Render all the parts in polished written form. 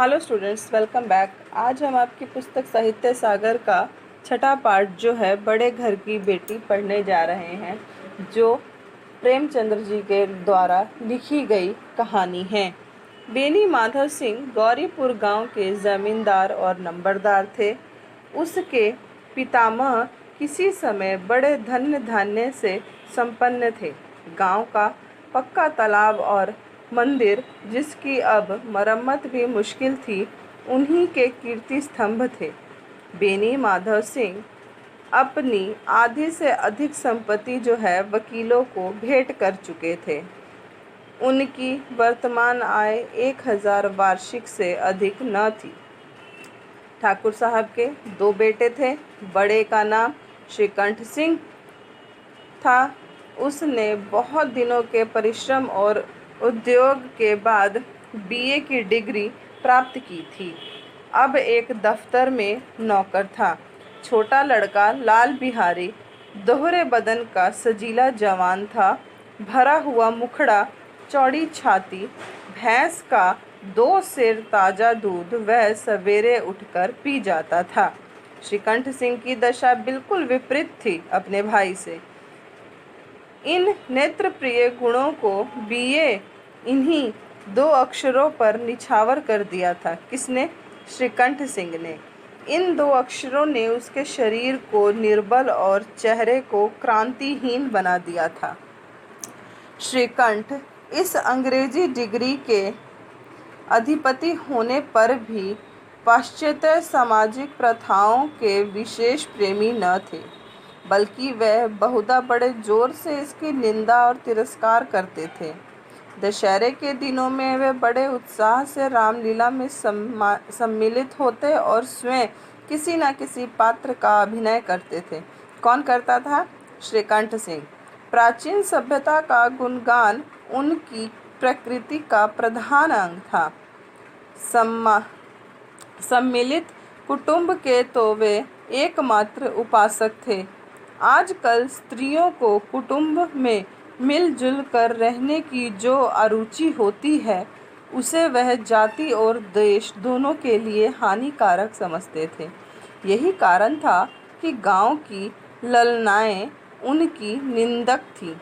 Hello students, welcome back. आज हम आपकी पुस्तक साहित्य सागर का छठा पार्ट जो है बड़े घर की बेटी पढ़ने जा रहे हैं, जो प्रेमचंद्र जी के द्वारा लिखी गई कहानी है। बेनी माधव सिंह गौरीपुर गांव के जमींदार और नंबरदार थे। उसके पितामह किसी समय बड़े धन्य धान्य से संपन्न थे। गांव का पक्का तालाब और मंदिर, जिसकी अब मरम्मत भी मुश्किल थी, उन्हीं के कीर्ति स्तंभ थे। बेनी माधव सिंह अपनी आधी से अधिक संपत्ति जो है वकीलों को भेंट कर चुके थे। उनकी वर्तमान आय 1000 वार्षिक से अधिक न थी। ठाकुर साहब के 2 बेटे थे। बड़े का नाम श्रीकंठ सिंह था। उसने बहुत दिनों के परिश्रम और उद्योग के बाद बीए की डिग्री प्राप्त की थी। अब एक दफ्तर में नौकर था। छोटा लड़का लाल बिहारी दोहरे बदन का सजीला जवान था। भरा हुआ मुखड़ा, चौड़ी छाती, भैंस का 2 सेर ताज़ा दूध वह सवेरे उठकर पी जाता था। श्रीकंठ सिंह की दशा बिल्कुल विपरीत थी अपने भाई से। इन नेत्र प्रिय गुणों को बीए इन्हीं 2 अक्षरों पर निछावर कर दिया था। किसने? श्रीकंठ सिंह ने। इन 2 अक्षरों ने उसके शरीर को निर्बल और चेहरे को क्रांतिहीन बना दिया था। श्रीकंठ इस अंग्रेजी डिग्री के अधिपति होने पर भी पाश्चात्य सामाजिक प्रथाओं के विशेष प्रेमी न थे, बल्कि वह बहुधा बड़े जोर से इसकी निंदा और तिरस्कार करते थे। दशहरे के दिनों में वे बड़े उत्साह से रामलीला में सम्मिलित होते और स्वयं किसी न किसी पात्र का अभिनय करते थे। कौन करता था? श्रीकंठ सिंह। प्राचीन सभ्यता का गुणगान उनकी प्रकृति का प्रधान अंग था। सम्मिलित कुटुंब के तो वे एकमात्र उपासक थे। आजकल स्त्रियों को कुटुंब में मिलजुल कर रहने की जो अरुचि होती है, उसे वह जाति और देश दोनों के लिए हानिकारक समझते थे। यही कारण था कि गांव की ललनाएं उनकी निंदक थीं।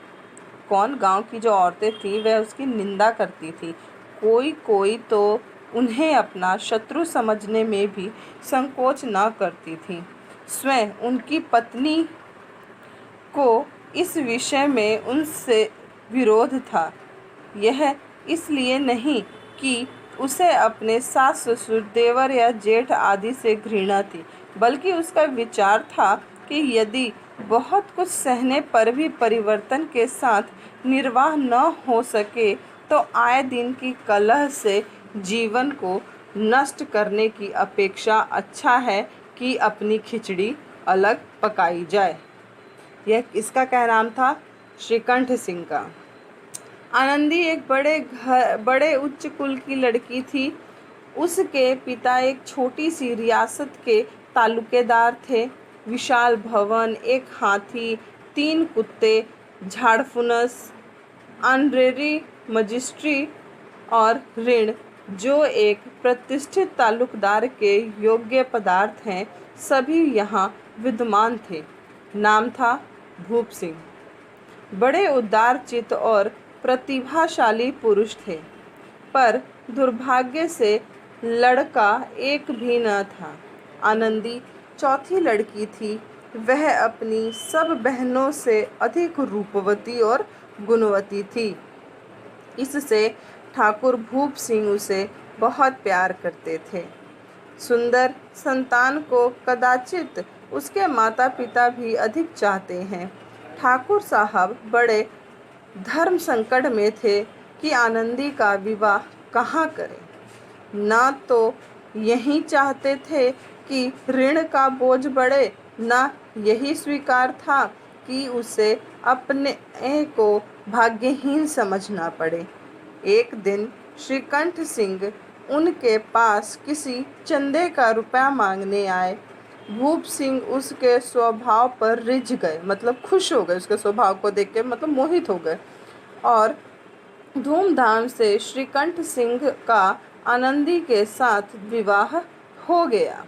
कौन? गांव की जो औरतें थीं वह उसकी निंदा करती थी। कोई तो उन्हें अपना शत्रु समझने में भी संकोच न करती थी। स्वयं उनकी पत्नी को इस विषय में उनसे विरोध था। यह इसलिए नहीं कि उसे अपने सास ससुर, देवर या जेठ आदि से घृणा थी, बल्कि उसका विचार था कि यदि बहुत कुछ सहने पर भी परिवर्तन के साथ निर्वाह न हो सके, तो आए दिन की कलह से जीवन को नष्ट करने की अपेक्षा अच्छा है कि अपनी खिचड़ी अलग पकाई जाए। यह किसका कहनाम था? श्रीकंठ सिंह का। आनंदी एक बड़े उच्च कुल की लड़की थी। उसके पिता एक छोटी सी रियासत के तालुकेदार थे। विशाल भवन, एक हाथी, 3 कुत्ते, झाड़फुनस, ऑनरेरी मजिस्ट्री और ऋण, जो एक प्रतिष्ठित तालुकदार के योग्य पदार्थ हैं, सभी यहाँ विद्यमान थे। नाम था भूप सिंह। बड़े उदारचित्त और प्रतिभाशाली पुरुष थे, पर दुर्भाग्य से लड़का एक भी न था। आनंदी चौथी लड़की थी। वह अपनी सब बहनों से अधिक रूपवती और गुणवती थी। इससे ठाकुर भूप सिंह उसे बहुत प्यार करते थे। सुंदर संतान को कदाचित उसके माता पिता भी अधिक चाहते हैं। ठाकुर साहब बड़े धर्म संकट में थे कि आनंदी का विवाह कहाँ करें। ना तो यही चाहते थे कि ऋण का बोझ बढ़े, ना यही स्वीकार था कि उसे अपने को भाग्यहीन समझना पड़े। एक दिन श्रीकंठ सिंह उनके पास किसी चंदे का रुपया मांगने आए। भूप सिंह उसके स्वभाव पर रिझ गए, मतलब खुश हो गए। उसके स्वभाव को देख के मतलब मोहित हो गए और धूमधाम से श्रीकंठ सिंह का आनंदी के साथ विवाह हो गया।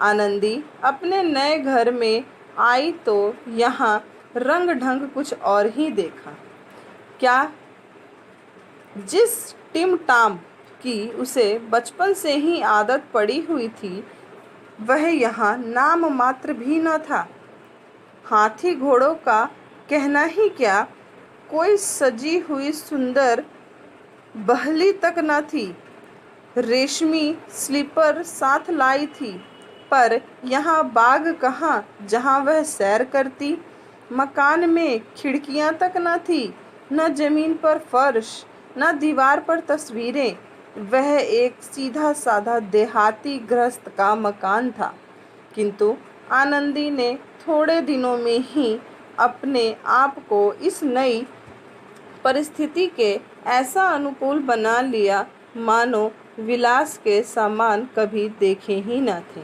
आनंदी अपने नए घर में आई तो यहाँ रंग ढंग कुछ और ही देखा। क्या जिस टिम टाम की उसे बचपन से ही आदत पड़ी हुई थी वह यहाँ नाम मात्र भी न था। हाथी घोड़ों का कहना ही क्या, कोई सजी हुई सुंदर बहली तक न थी। रेशमी स्लीपर साथ लाई थी, पर यहाँ बाग कहाँ जहाँ वह सैर करती। मकान में खिड़कियाँ तक न थी, न जमीन पर फर्श, न दीवार पर तस्वीरें। वह एक सीधा साधा देहाती गृहस्थ का मकान था। किंतु आनंदी ने थोड़े दिनों में ही अपने आप को इस नई परिस्थिति के ऐसा अनुकूल बना लिया मानो विलास के सामान कभी देखे ही न थे।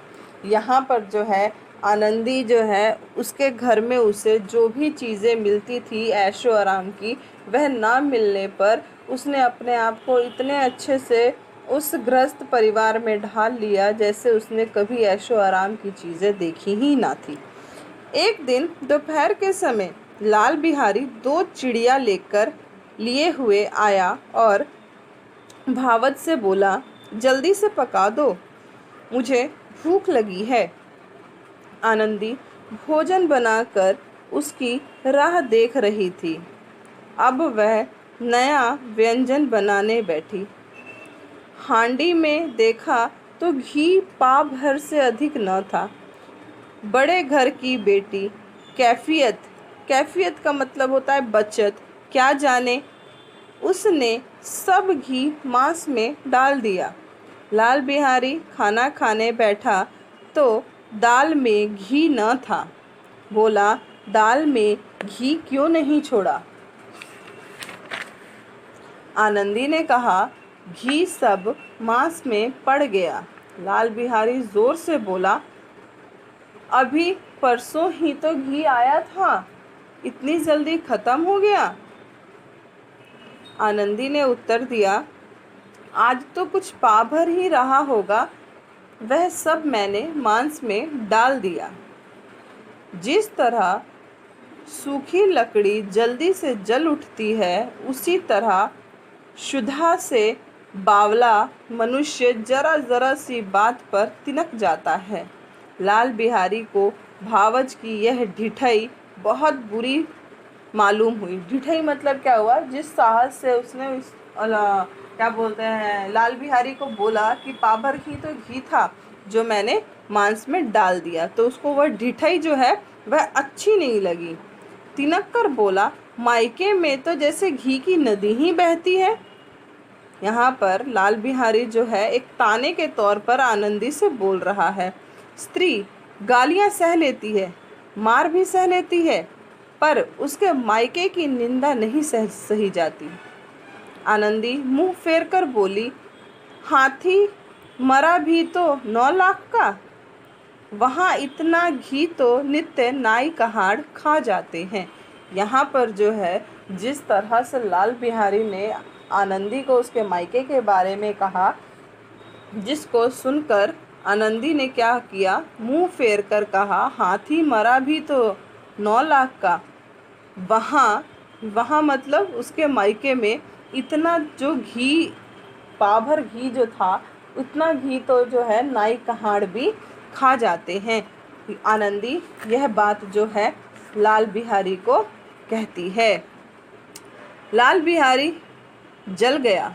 यहाँ पर जो है आनंदी जो है उसके घर में उसे जो भी चीज़ें मिलती थी ऐशो आराम की, वह ना मिलने पर उसने अपने आप को इतने अच्छे से उस गृहस्थ परिवार में ढाल लिया जैसे उसने कभी ऐशो आराम की चीज़ें देखी ही ना थी। एक दिन दोपहर के समय लाल बिहारी 2 चिड़िया लेकर लिए हुए आया और भावत से बोला, जल्दी से पका दो, मुझे भूख लगी है। आनंदी भोजन बनाकर उसकी राह देख रही थी। अब वह नया व्यंजन बनाने बैठी। हांडी में देखा तो घी पाव भर से अधिक न था। बड़े घर की बेटी कैफियत, कैफियत का मतलब होता है बचत, क्या जाने उसने सब घी मांस में डाल दिया। लाल बिहारी खाना खाने बैठा तो दाल में घी न था। बोला, दाल में घी क्यों नहीं छोड़ा? आनंदी ने कहा, घी सब मांस में पड़ गया। लाल बिहारी जोर से बोला, अभी परसों ही तो घी आया था, इतनी जल्दी खत्म हो गया? आनंदी ने उत्तर दिया, आज तो कुछ पाव भर ही रहा होगा, वह सब मैंने मांस में डाल दिया। जिस तरह सूखी लकड़ी जल्दी से जल उठती है, उसी तरह क्षुधा से बावला मनुष्य जरा जरा सी बात पर तिनक जाता है। लाल बिहारी को भावज की यह ढिठाई बहुत बुरी मालूम हुई। ढिठाई मतलब क्या हुआ, जिस साहस से उसने क्या बोलते हैं लाल बिहारी को बोला कि पाव भर ही तो घी था जो मैंने मांस में डाल दिया, तो उसको वह ढिठाई जो है वह अच्छी नहीं लगी। तिनक कर बोला, मायके में तो जैसे घी की नदी ही बहती है। यहाँ पर लाल बिहारी जो है एक ताने के तौर पर आनंदी से बोल रहा है। स्त्री गालियाँ सह लेती है, मार भी सह लेती है, पर उसके मायके की निंदा नहीं सही जाती। आनंदी मुंह फेर कर बोली, हाथी मरा भी तो 9 लाख का, वहाँ इतना घी तो नित्य नाई कहाड़ खा जाते हैं। यहाँ पर जो है जिस तरह से लाल बिहारी ने आनंदी को उसके मायके के बारे में कहा, जिसको सुनकर आनंदी ने क्या किया, मुंह फेर कर कहा, हाथी मरा भी तो 9 लाख का, वहाँ मतलब उसके मायके में इतना जो घी पाव भर घी जो था उतना घी तो जो है नाई कहाड़ भी खा जाते हैं। आनंदी यह बात जो है लाल बिहारी को कहती है। लाल बिहारी जल गया,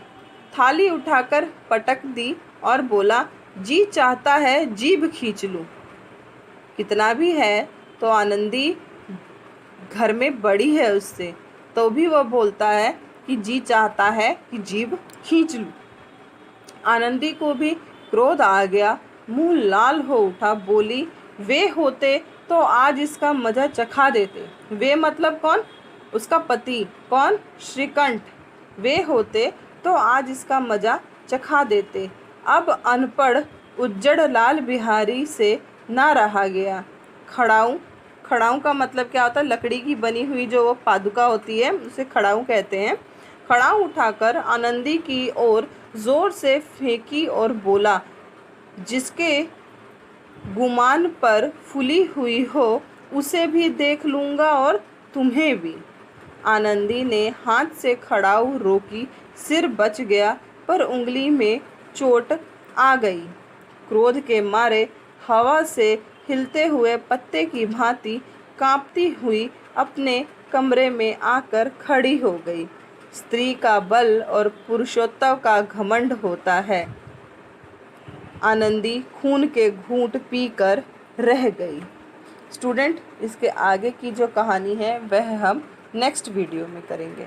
थाली उठाकर पटक दी और बोला, जी चाहता है जीभ खींच लूं। कितना भी है तो आनंदी घर में बड़ी है उससे, तो भी वह बोलता है कि जी चाहता है कि जीभ खींच लूं। आनंदी को भी क्रोध आ गया, मुंह लाल हो उठा, बोली, वे होते तो आज इसका मजा चखा देते। वे मतलब कौन? उसका पति। कौन? श्रीकंठ। वे होते तो आज इसका मजा चखा देते। अब अनपढ़ उज्जड़ लाल बिहारी से ना रहा गया। खड़ाऊं, खड़ाऊं का मतलब क्या होता है? लकड़ी की बनी हुई जो वो पादुका होती है उसे खड़ाऊं कहते हैं। खड़ा उठाकर आनंदी की ओर जोर से फेंकी और बोला, जिसके गुमान पर फूली हुई हो उसे भी देख लूँगा और तुम्हें भी। आनंदी ने हाथ से खड़ाऊ रोकी, सिर बच गया पर उंगली में चोट आ गई। क्रोध के मारे हवा से हिलते हुए पत्ते की भांति कांपती हुई अपने कमरे में आकर खड़ी हो गई। स्त्री का बल और पुरुषत्व का घमंड होता है। आनंदी खून के घूंट पीकर रह गई। स्टूडेंट, इसके आगे की जो कहानी है वह हम नेक्स्ट वीडियो में करेंगे।